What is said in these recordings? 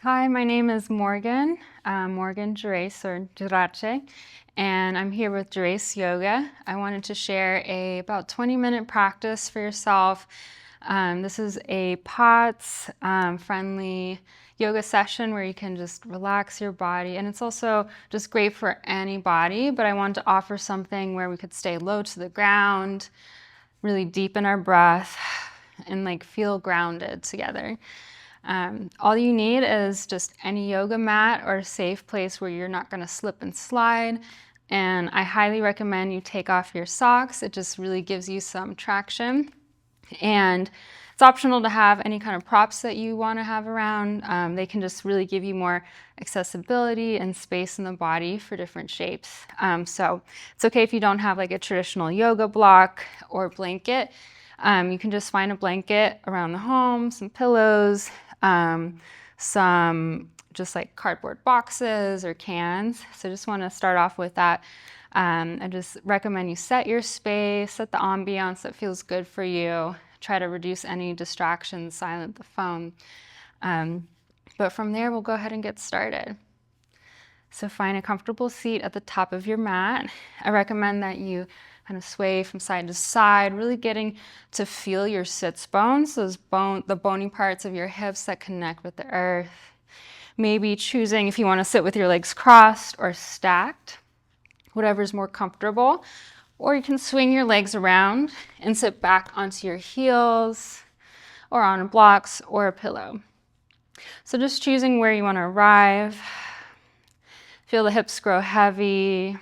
Hi, my name is Morgan, Morgan Gerace or Gerace, and I'm here with Gerace Yoga. I wanted to share a about 20-minute practice for yourself. This is a POTS friendly yoga session where you can just relax your body, and it's also just great for anybody, but I wanted to offer something where we could stay low to the ground, really deepen our breath, and like feel grounded together. All you need is just any yoga mat or a safe place where you're not going to slip and slide. And I highly recommend you take off your socks. It just really gives you some traction. And it's optional to have any kind of props that you want to have around. They can just really give you more accessibility and space in the body for different shapes. So it's okay if you don't have like a traditional yoga block or blanket. You can just find a blanket around the home, some pillows, some just like cardboard boxes or cans. So I just want to start off with that. I just recommend you set your space, set the ambiance that feels good for you. Try to reduce any distractions, silent the phone. But from there, we'll go ahead and get started. So find a comfortable seat at the top of your mat. I recommend that you kind of sway from side to side, really getting to feel your sits bones, the bony parts of your hips that connect with the earth. Maybe choosing if you want to sit with your legs crossed or stacked, whatever's more comfortable. Or you can swing your legs around and sit back onto your heels or on blocks or a pillow. So just choosing where you want to arrive. Feel the hips grow heavy.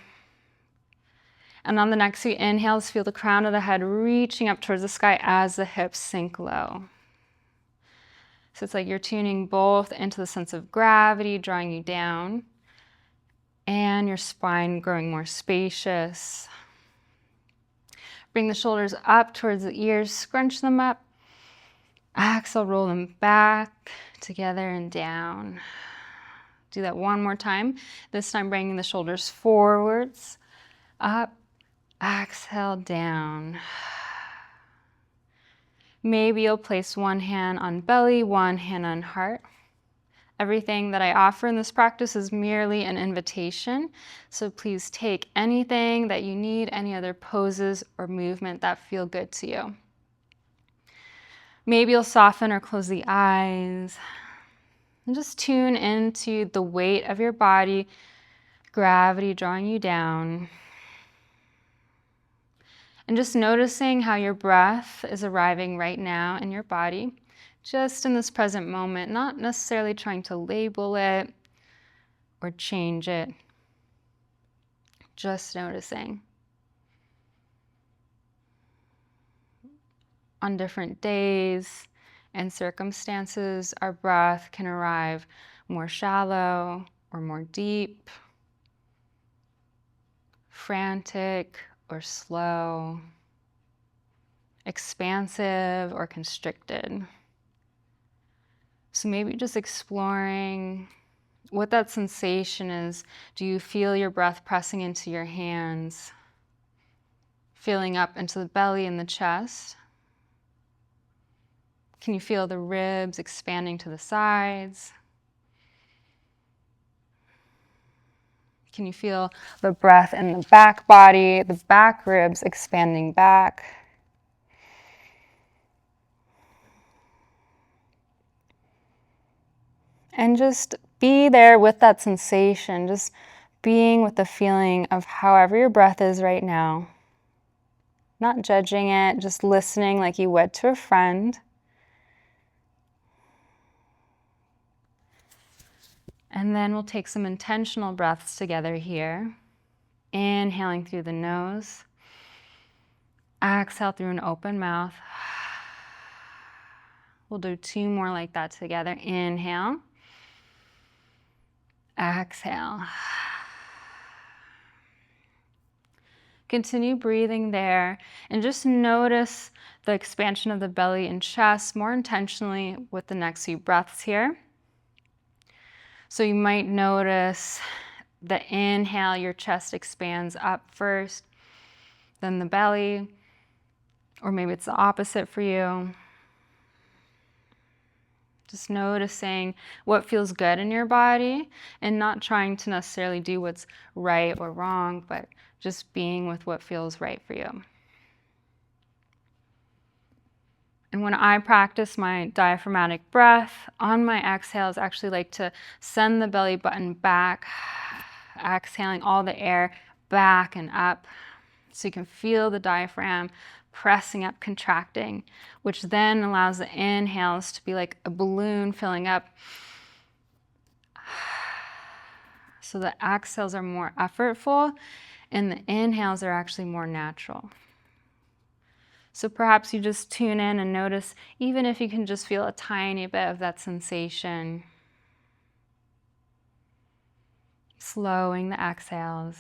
And on the next few inhales, feel the crown of the head reaching up towards the sky as the hips sink low. So it's like you're tuning both into the sense of gravity, drawing you down, and your spine growing more spacious. Bring the shoulders up towards the ears, scrunch them up. Exhale, roll them back together and down. Do that one more time. This time bringing the shoulders forwards, up, exhale, down. Maybe you'll place one hand on belly, one hand on heart. Everything that I offer in this practice is merely an invitation, so please take anything that you need, any other poses or movement that feel good to you. Maybe you'll soften or close the eyes and just tune into the weight of your body, gravity drawing you down. And just noticing how your breath is arriving right now in your body, just in this present moment, not necessarily trying to label it or change it, just noticing. On different days and circumstances, our breath can arrive more shallow or more deep, frantic or slow, expansive or constricted. So maybe just exploring what that sensation is. Do you feel your breath pressing into your hands, filling up into the belly and the chest? Can you feel the ribs expanding to the sides? Can you feel the breath in the back body, the back ribs expanding back? And just be there with that sensation, just being with the feeling of however your breath is right now. Not judging it, just listening like you would to a friend. And then we'll take some intentional breaths together here. Inhaling through the nose. Exhale through an open mouth. We'll do 2 more like that together. Inhale. Exhale. Continue breathing there and just notice the expansion of the belly and chest more intentionally with the next few breaths here. So you might notice the inhale, your chest expands up first, then the belly, or maybe it's the opposite for you. Just noticing what feels good in your body and not trying to necessarily do what's right or wrong, but just being with what feels right for you. And when I practice my diaphragmatic breath, on my exhales, I actually like to send the belly button back, exhaling all the air back and up, so you can feel the diaphragm pressing up, contracting, which then allows the inhales to be like a balloon filling up. So the exhales are more effortful and the inhales are actually more natural. So perhaps you just tune in and notice, even if you can just feel a tiny bit of that sensation. Slowing the exhales.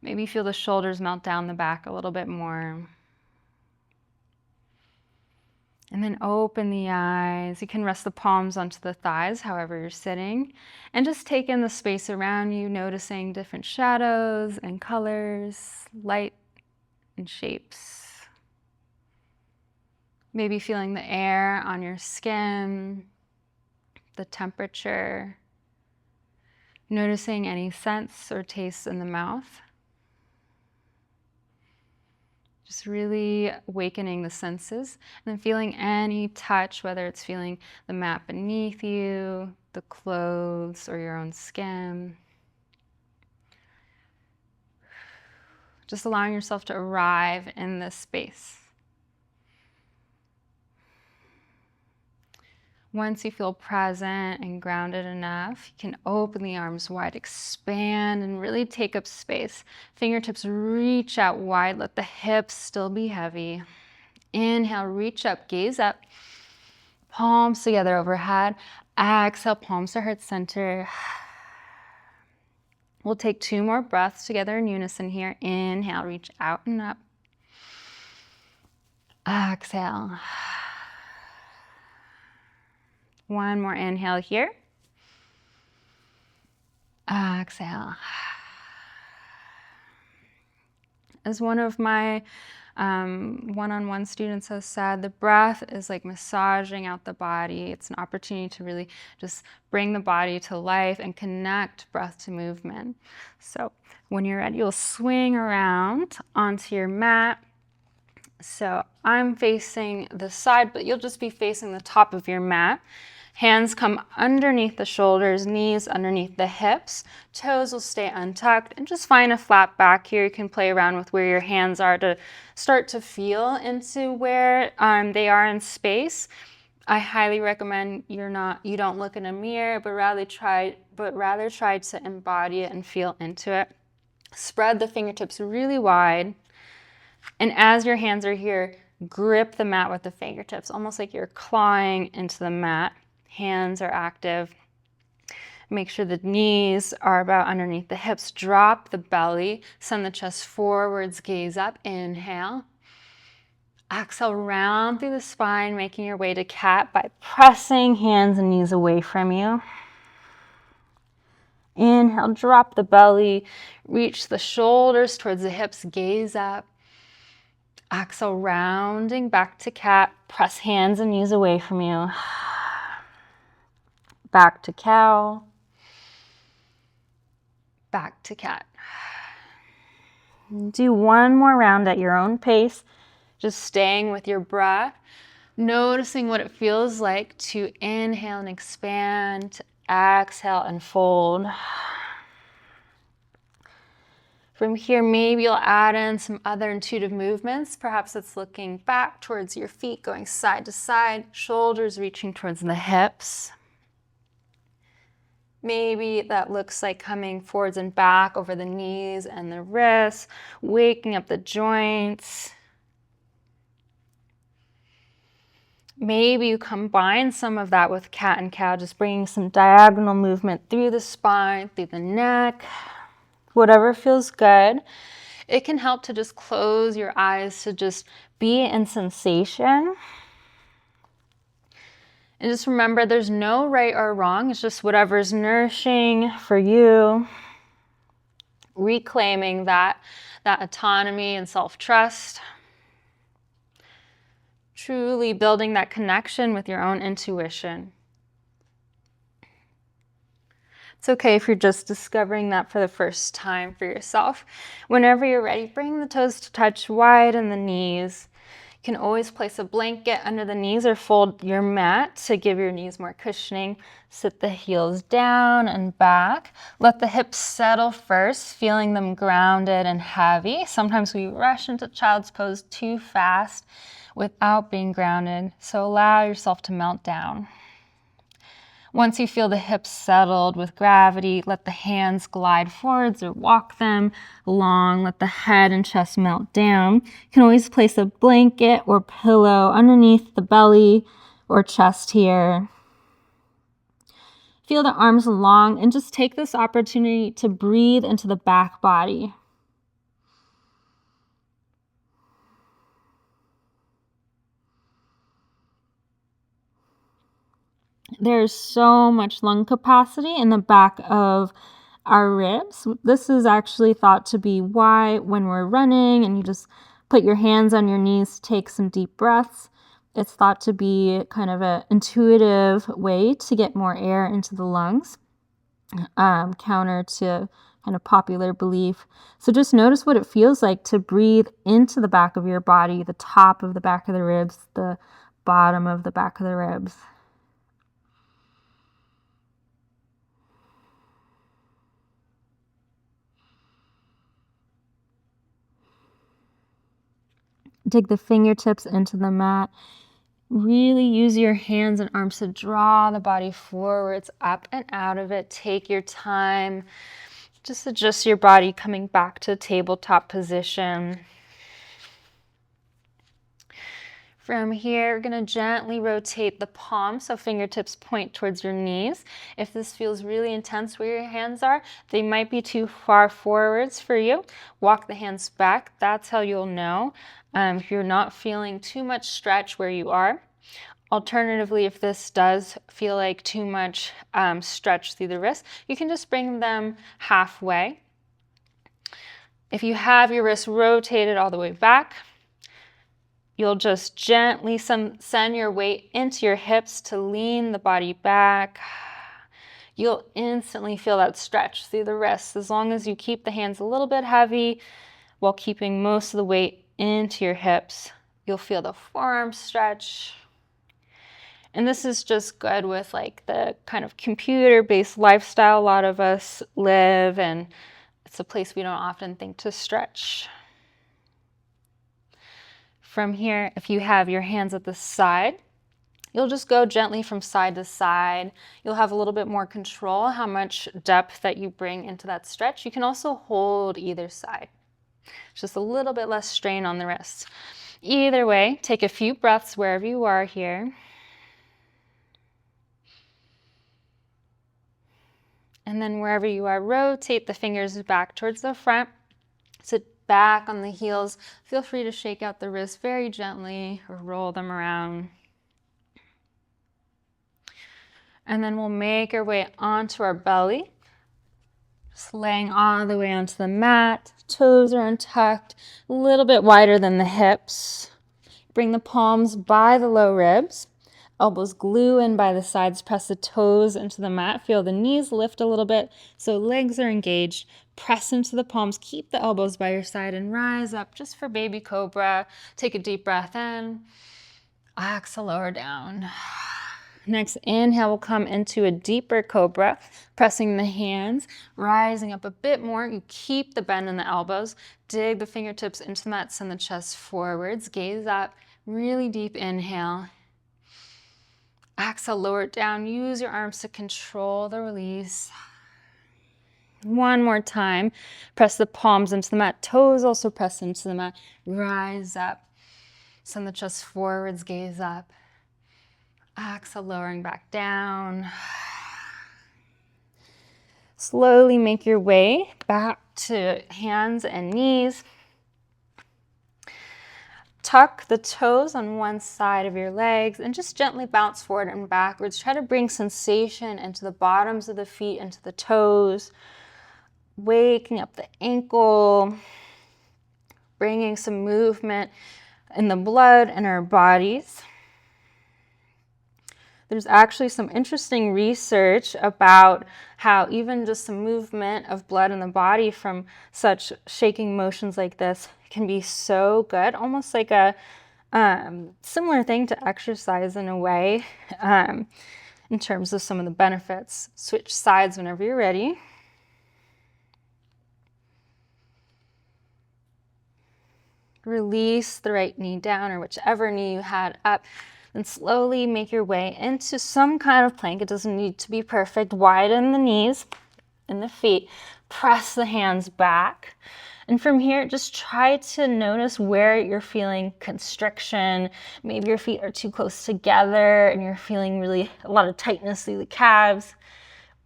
Maybe feel the shoulders melt down the back a little bit more. And then open the eyes. You can rest the palms onto the thighs, however you're sitting. And just take in the space around you, noticing different shadows and colors, light and shapes. Maybe feeling the air on your skin, the temperature. Noticing any scents or tastes in the mouth. Just really awakening the senses, and then feeling any touch, whether it's feeling the mat beneath you, the clothes, or your own skin. Just allowing yourself to arrive in this space. Once you feel present and grounded enough, you can open the arms wide, expand, and really take up space. Fingertips reach out wide, let the hips still be heavy. Inhale, reach up, gaze up. Palms together overhead. Exhale, palms to heart center. We'll take 2 more breaths together in unison here. Inhale, reach out and up. Exhale. 1 more inhale here. Exhale. As one of my one-on-one students has said, the breath is like massaging out the body. It's an opportunity to really just bring the body to life and connect breath to movement. So when you're ready, you'll swing around onto your mat. So I'm facing the side, but you'll just be facing the top of your mat. Hands come underneath the shoulders, knees underneath the hips, toes will stay untucked, and just find a flat back here. You can play around with where your hands are to start to feel into where they are in space. I highly recommend you don't look in a mirror, but rather try to embody it and feel into it. Spread the fingertips really wide, and as your hands are here, grip the mat with the fingertips, almost like you're clawing into the mat. Hands are active. Make sure the knees are about underneath the hips. Drop the belly. Send the chest forwards. Gaze up. Inhale. Exhale, round through the spine, making your way to cat by pressing hands and knees away from you. Inhale, drop the belly. Reach the shoulders towards the hips. Gaze up. Exhale, rounding back to cat. Press hands and knees away from you. Back to cow, back to cat. Do 1 more round at your own pace, just staying with your breath, noticing what it feels like to inhale and expand, to exhale and fold. From here, maybe you'll add in some other intuitive movements. Perhaps it's looking back towards your feet, going side to side, shoulders reaching towards the hips. Maybe that looks like coming forwards and back over the knees and the wrists, waking up the joints. Maybe you combine some of that with cat and cow, just bringing some diagonal movement through the spine, through the neck, whatever feels good. It can help to just close your eyes to just be in sensation. And just remember, there's no right or wrong. It's just whatever's nourishing for you. Reclaiming that autonomy and self-trust. Truly building that connection with your own intuition. It's okay if you're just discovering that for the first time for yourself. Whenever you're ready, bring the toes to touch, widen the knees. You can always place a blanket under the knees or fold your mat to give your knees more cushioning. Sit the heels down and back. Let the hips settle first, feeling them grounded and heavy. Sometimes we rush into child's pose too fast without being grounded, so allow yourself to melt down. Once you feel the hips settled with gravity, let the hands glide forwards or walk them along. Let the head and chest melt down. You can always place a blanket or pillow underneath the belly or chest here. Feel the arms long and just take this opportunity to breathe into the back body. There's so much lung capacity in the back of our ribs. This is actually thought to be why when we're running and you just put your hands on your knees, take some deep breaths, it's thought to be kind of an intuitive way to get more air into the lungs, counter to kind of popular belief. So just notice what it feels like to breathe into the back of your body, the top of the back of the ribs, the bottom of the back of the ribs. Dig the fingertips into the mat. Really use your hands and arms to draw the body forwards, up and out of it. Take your time. Just adjust your body coming back to tabletop position. From here, we're going to gently rotate the palms so fingertips point towards your knees. If this feels really intense where your hands are, they might be too far forwards for you. Walk the hands back. That's how you'll know if you're not feeling too much stretch where you are. Alternatively, if this does feel like too much stretch through the wrists, you can just bring them halfway. If you have your wrists rotated all the way back, you'll just gently send your weight into your hips to lean the body back. You'll instantly feel that stretch through the wrists as long as you keep the hands a little bit heavy while keeping most of the weight into your hips. You'll feel the forearms stretch. And this is just good with like the kind of computer-based lifestyle a lot of us live, and it's a place we don't often think to stretch. From here, if you have your hands at the side, you'll just go gently from side to side. You'll have a little bit more control how much depth that you bring into that stretch. You can also hold either side. Just a little bit less strain on the wrists. Either way, take a few breaths wherever you are here. And then wherever you are, rotate the fingers back towards the front. Sit back on the heels. Feel free to shake out the wrists very gently or roll them around. And then we'll make our way onto our belly. Just laying all the way onto the mat. Toes are untucked, a little bit wider than the hips. Bring the palms by the low ribs. Elbows glue in by the sides. Press the toes into the mat. Feel the knees lift a little bit so legs are engaged. Press into the palms. Keep the elbows by your side and rise up just for baby cobra. Take a deep breath in. Exhale, lower down. Next inhale will come into a deeper cobra, pressing the hands, rising up a bit more. You keep the bend in the elbows. Dig the fingertips into the mat, send the chest forwards. Gaze up. Really deep inhale. Exhale, lower it down. Use your arms to control the release. One more time. Press the palms into the mat. Toes also press into the mat. Rise up. Send the chest forwards. Gaze up. Exhale, lowering back down. Slowly make your way back to hands and knees. Tuck the toes on one side of your legs and just gently bounce forward and backwards. Try to bring sensation into the bottoms of the feet, into the toes, waking up the ankle, bringing some movement in the blood in our bodies. There's actually some interesting research about how even just some movement of blood in the body from such shaking motions like this can be so good, almost like a similar thing to exercise in a way, in terms of some of the benefits. Switch sides whenever you're ready. Release the right knee down, or whichever knee you had up. And slowly make your way into some kind of plank. It doesn't need to be perfect. Widen the knees and the feet. Press the hands back. And from here, just try to notice where you're feeling constriction. Maybe your feet are too close together and you're feeling really a lot of tightness through the calves.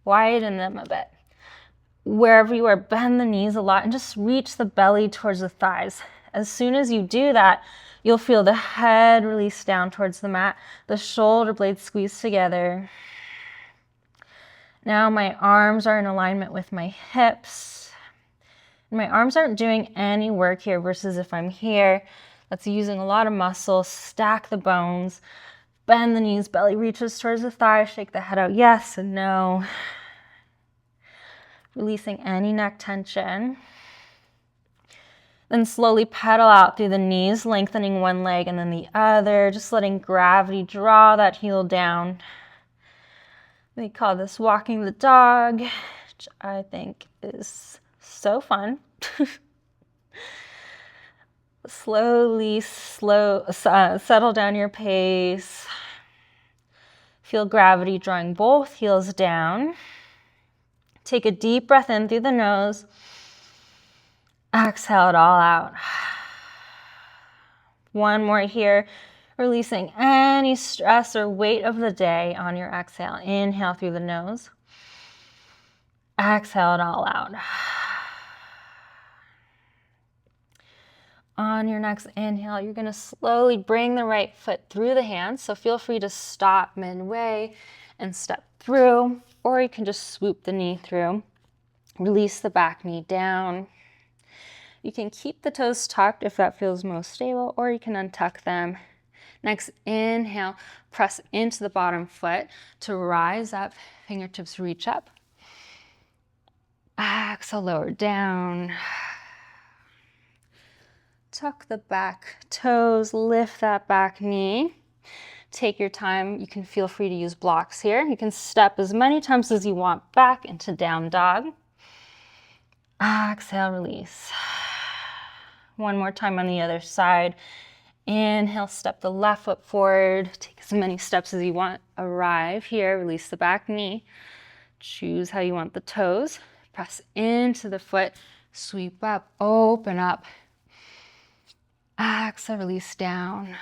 Widen them a bit. Wherever you are, bend the knees a lot and just reach the belly towards the thighs. As soon as you do that, you'll feel the head release down towards the mat, the shoulder blades squeeze together. Now my arms are in alignment with my hips. My arms aren't doing any work here versus if I'm here, that's using a lot of muscle. Stack the bones, bend the knees, belly reaches towards the thighs, shake the head out, yes and no. Releasing any neck tension. Then slowly pedal out through the knees, lengthening one leg and then the other, just letting gravity draw that heel down. We call this walking the dog, which I think is so fun. Slowly, settle down your pace. Feel gravity drawing both heels down. Take a deep breath in through the nose. Exhale it all out. One more here, releasing any stress or weight of the day on your exhale. Inhale through the nose. Exhale it all out. On your next inhale, you're going to slowly bring the right foot through the hands. So feel free to stop midway and step through, or you can just swoop the knee through. Release the back knee down. You can keep the toes tucked if that feels most stable, or you can untuck them. Next, inhale, press into the bottom foot to rise up, fingertips reach up. Exhale, lower down. Tuck the back toes, lift that back knee. Take your time. You can feel free to use blocks here. You can step as many times as you want back into down dog. Exhale, release. One more time on the other side. Inhale, step the left foot forward. Take as many steps as you want. Arrive here, release the back knee. Choose how you want the toes. Press into the foot, sweep up, open up. Exhale, release down.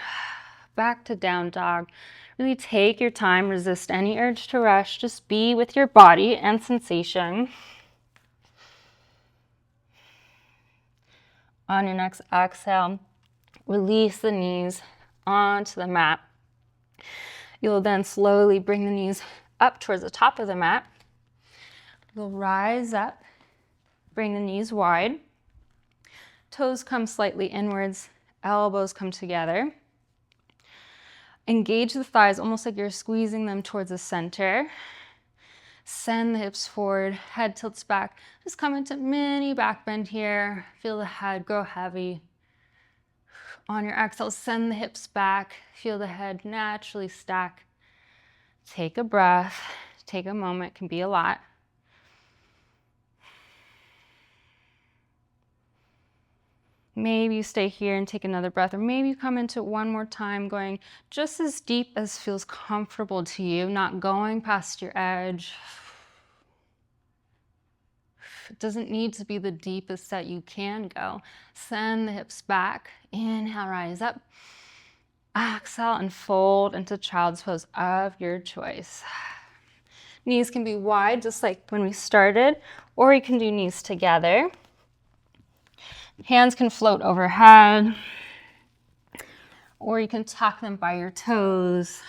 Back to down dog. Really take your time, resist any urge to rush. Just be with your body and sensation. On your next exhale, release the knees onto the mat. You'll then slowly bring the knees up towards the top of the mat. You'll rise up, bring the knees wide. Toes come slightly inwards, elbows come together. Engage the thighs almost like you're squeezing them towards the center. Send the hips forward, head tilts back. Just come into mini back bend here. Feel the head grow heavy. On your exhale, send the hips back. Feel the head naturally stack. Take a breath. Take a moment, can be a lot. Maybe you stay here and take another breath, or maybe you come into it one more time, going just as deep as feels comfortable to you, not going past your edge. It doesn't need to be the deepest that you can go. Send the hips back. Inhale, rise up. Exhale and fold into child's pose of your choice. Knees can be wide, just like when we started, or you can do knees together. Hands can float overhead, or you can tuck them by your toes.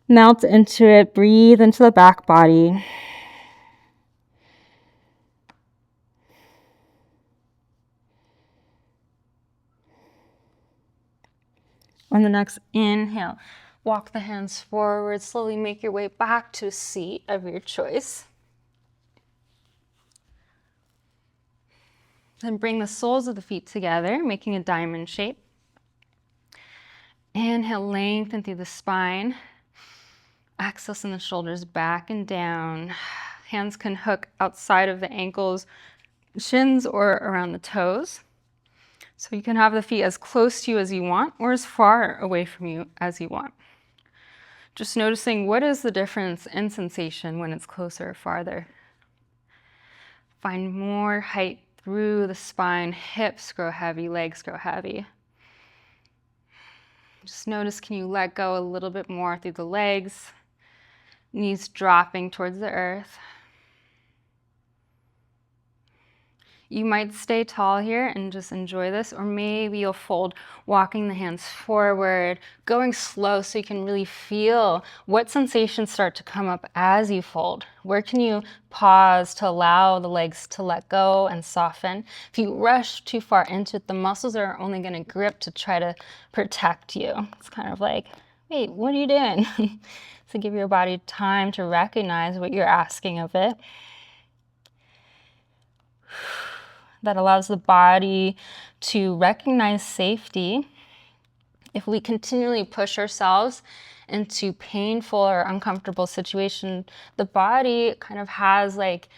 Melt into it, breathe into the back body. On the next inhale, walk the hands forward, slowly make your way back to a seat of your choice. Then bring the soles of the feet together, making a diamond shape. Inhale, lengthen through the spine. Exhale, send the shoulders back and down. Hands can hook outside of the ankles, shins, or around the toes. So you can have the feet as close to you as you want or as far away from you as you want. Just noticing what is the difference in sensation when it's closer or farther. Find more height through the spine, hips grow heavy, legs grow heavy. Just notice, can you let go a little bit more through the legs, knees dropping towards the earth. You might stay tall here and just enjoy this, or maybe you'll fold, walking the hands forward, going slow so you can really feel what sensations start to come up as you fold. Where can you pause to allow the legs to let go and soften? If you rush too far into it, the muscles are only going to grip to try to protect you. It's kind of like, wait, what are you doing? So give your body time to recognize what you're asking of it. That allows the body to recognize safety. If we continually push ourselves into painful or uncomfortable situations, the body kind of has like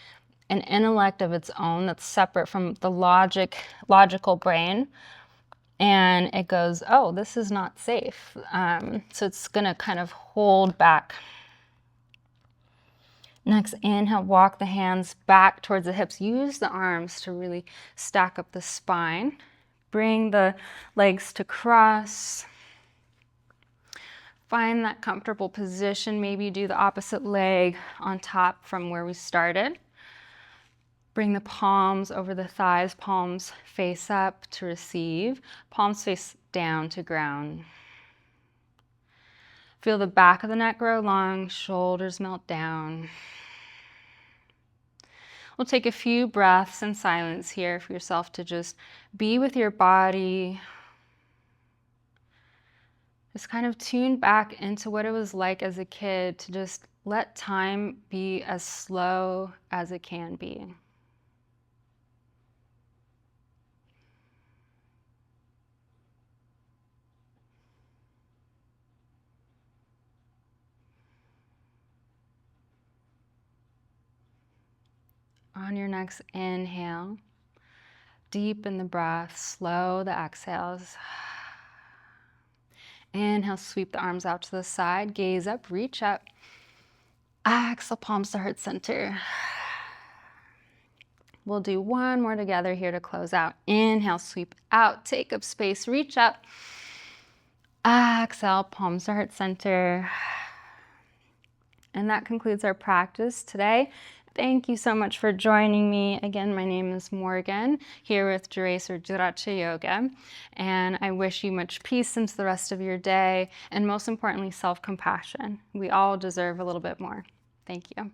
an intellect of its own that's separate from the logical brain. And it goes, oh, this is not safe. So it's gonna kind of hold back. Next, inhale, walk the hands back towards the hips. Use the arms to really stack up the spine. Bring the legs to cross. Find that comfortable position. Maybe do the opposite leg on top from where we started. Bring the palms over the thighs, palms face up to receive, palms face down to ground. Feel the back of the neck grow long, shoulders melt down. We'll take a few breaths in silence here for yourself to just be with your body. Just kind of tune back into what it was like as a kid to just let time be as slow as it can be. On your next inhale, deepen the breath, slow the exhales. Inhale, sweep the arms out to the side, gaze up, reach up. Exhale, palms to heart center. We'll do one more together here to close out. Inhale, sweep out, take up space, reach up. Exhale, palms to heart center. And that concludes our practice today. Thank you so much for joining me. Again, my name is Morgan, here with Gerace or Gerace Yoga, and I wish you much peace into the rest of your day, and most importantly, self-compassion. We all deserve a little bit more. Thank you.